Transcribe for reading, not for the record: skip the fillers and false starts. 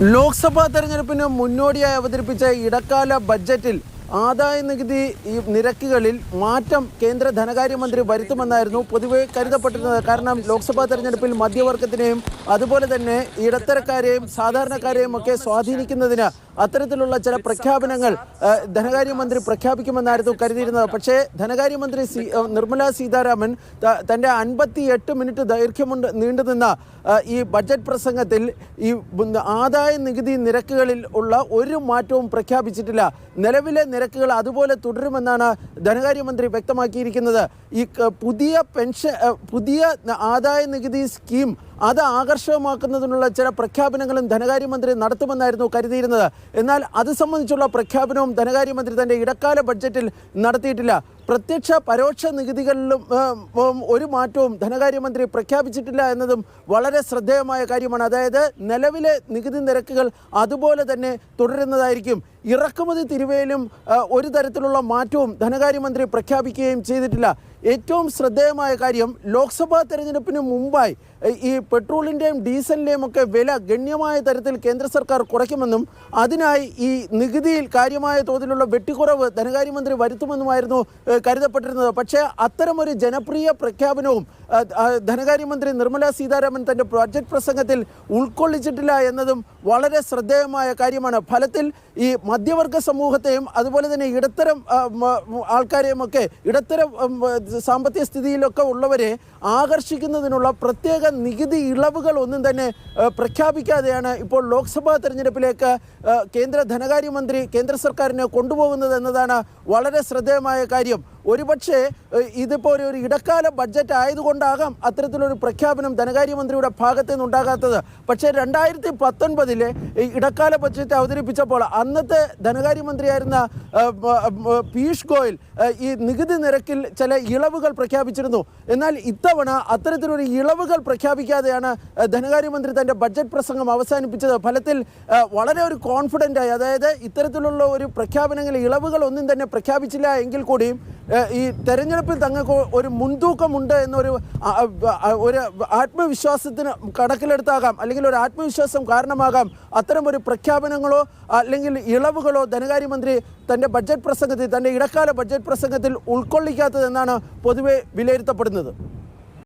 ലോക്സഭാ തെരഞ്ഞെടുപ്പിന് മുന്നോടിയായി അവതരിപ്പിച്ച ഇടക്കാല ബഡ്ജറ്റിൽ ആദായ നികുതി നിരക്കുകളിൽ മാറ്റം കേന്ദ്ര ധനകാര്യമന്ത്രി വരുത്തുമെന്നായിരുന്നു പൊതുവെ കരുതപ്പെട്ടിരുന്നത്. കാരണം ലോക്സഭാ തെരഞ്ഞെടുപ്പിൽ മധ്യവർഗത്തിനെയും അതുപോലെ തന്നെ ഇടത്തരക്കാരെയും സാധാരണക്കാരെയും ഒക്കെ സ്വാധീനിക്കുന്നതിന് അത്തരത്തിലുള്ള ചില പ്രഖ്യാപനങ്ങൾ ധനകാര്യമന്ത്രി പ്രഖ്യാപിക്കുമെന്നായിരുന്നു കരുതിയിരുന്നത്. പക്ഷേ ധനകാര്യമന്ത്രി നിർമ്മല സീതാരാമൻ തൻ്റെ 58 മിനിറ്റ് ദൈർഘ്യമുണ്ട് നീണ്ടുനിന്ന ഈ ബഡ്ജറ്റ് പ്രസംഗത്തിൽ ഈ ആദായ നികുതി നിരക്കുകളിൽ ഉള്ള ഒരു മാറ്റവും പ്രഖ്യാപിച്ചിട്ടില്ല. നിലവിലെ നിരക്കുകൾ അതുപോലെ തുടരുമെന്നാണ് ധനകാര്യമന്ത്രി വ്യക്തമാക്കിയിരിക്കുന്നത്. ഈ പുതിയ ആദായ നികുതി സ്കീം അത് ആകർഷകമാക്കുന്നതിനുള്ള ചില പ്രഖ്യാപനങ്ങളും ധനകാര്യമന്ത്രി നടത്തുമെന്നായിരുന്നു കരുതിയിരുന്നത്. എന്നാൽ അത് സംബന്ധിച്ചുള്ള പ്രഖ്യാപനവും ധനകാര്യമന്ത്രി തൻ്റെ ഇടക്കാല ബഡ്ജറ്റിൽ നടത്തിയിട്ടില്ല. പ്രത്യക്ഷ പരോക്ഷ നികുതികളിലും ഒരു മാറ്റവും ധനകാര്യമന്ത്രി പ്രഖ്യാപിച്ചിട്ടില്ല എന്നതും വളരെ ശ്രദ്ധേയമായ കാര്യമാണ്. അതായത് നിലവിലെ നികുതി നിരക്കുകൾ അതുപോലെ തന്നെ തുടരുന്നതായിരിക്കും. ഇറക്കുമതി തിരിവേലും ഒരു തരത്തിലുള്ള മാറ്റവും ധനകാര്യമന്ത്രി പ്രഖ്യാപിക്കുകയും ചെയ്തിട്ടില്ല. ഏറ്റവും ശ്രദ്ധേയമായ കാര്യം, ലോക്സഭാ തെരഞ്ഞെടുപ്പിന് മുമ്പായി ഈ പെട്രോളിൻ്റെയും ഡീസലിൻ്റെയും ഒക്കെ വില ഗണ്യമായ തരത്തിൽ കേന്ദ്ര സർക്കാർ കുറയ്ക്കുമെന്നും അതിനായി ഈ നികുതിയിൽ കാര്യമായ തോതിലുള്ള വെട്ടിക്കുറവ് ധനകാര്യമന്ത്രി വരുത്തുമെന്നുമായിരുന്നു കരുതപ്പെട്ടിരുന്നത്. പക്ഷേ അത്തരമൊരു ജനപ്രിയ പ്രഖ്യാപനവും ധനകാര്യമന്ത്രി നിർമ്മല സീതാരാമൻ തൻ്റെ ബഡ്ജറ്റ് പ്രസംഗത്തിൽ ഉൾക്കൊള്ളിച്ചിട്ടില്ല എന്നതും വളരെ ശ്രദ്ധേയമായ കാര്യമാണ്. ഫലത്തിൽ ഈ മധ്യവർഗ സമൂഹത്തെയും അതുപോലെ തന്നെ ഇടത്തരം ആൾക്കാരെയും ഒക്കെ ഇടത്തരം സാമ്പത്തിക സ്ഥിതിയിലൊക്കെ ഉള്ളവരെ ആകർഷിക്കുന്നതിനുള്ള പ്രത്യേക നികുതി ഇളവുകൾ ഒന്നും തന്നെ പ്രഖ്യാപിക്കാതെയാണ് ഇപ്പോൾ ലോക്സഭാ തെരഞ്ഞെടുപ്പിലേക്ക് കേന്ദ്ര ധനകാര്യമന്ത്രി കേന്ദ്ര സർക്കാരിനെ കൊണ്ടുപോകുന്നത് എന്നതാണ് വളരെ ശ്രദ്ധേയമായ കാര്യം. ഒരുപക്ഷെ ഇതിപ്പോൾ ഒരു ഇടക്കാല ബഡ്ജറ്റ് ആയതുകൊണ്ടാകാം അത്തരത്തിലൊരു പ്രഖ്യാപനം ധനകാര്യമന്ത്രിയുടെ ഭാഗത്തു നിന്നുണ്ടാകാത്തത്. പക്ഷേ 2019 ഇടക്കാല ബഡ്ജറ്റ് അവതരിപ്പിച്ചപ്പോൾ അന്നത്തെ ധനകാര്യമന്ത്രിയായിരുന്ന പീയൂഷ് ഗോയൽ ഈ നികുതി നിരക്കിൽ ചില ഇളവുകൾ പ്രഖ്യാപിച്ചിരുന്നു. എന്നാൽ ഇത്തവണ അത്തരത്തിലൊരു ഇളവുകൾ പ്രഖ്യാപിക്കാതെയാണ് ധനകാര്യമന്ത്രി തൻ്റെ ബഡ്ജറ്റ് പ്രസംഗം അവസാനിപ്പിച്ചത്. ഫലത്തിൽ വളരെ ഒരു കോൺഫിഡൻ്റായി, അതായത് ഇത്തരത്തിലുള്ള ഒരു പ്രഖ്യാപനങ്ങൾ ഇളവുകൾ ഒന്നും തന്നെ പ്രഖ്യാപിച്ചില്ല എങ്കിൽ കൂടിയും ഈ തെരഞ്ഞെടുപ്പിൽ തങ്ങൾക്ക് ഒരു മുൻതൂക്കമുണ്ട് എന്നൊരു ആത്മവിശ്വാസത്തിന് കണക്കിലെടുത്താകാം, അല്ലെങ്കിൽ ഒരു ആത്മവിശ്വാസം കാരണമാകാം അത്തരം ഒരു പ്രഖ്യാപനങ്ങളോ അല്ലെങ്കിൽ ഇളവുകളോ ധനകാര്യമന്ത്രി തൻ്റെ ബഡ്ജറ്റ് പ്രസംഗത്തിൽ, തൻ്റെ ഇടക്കാല ബഡ്ജറ്റ് പ്രസംഗത്തിൽ ഉൾക്കൊള്ളിക്കാത്തതെന്നാണ് പൊതുവെ വിലയിരുത്തപ്പെടുന്നത്.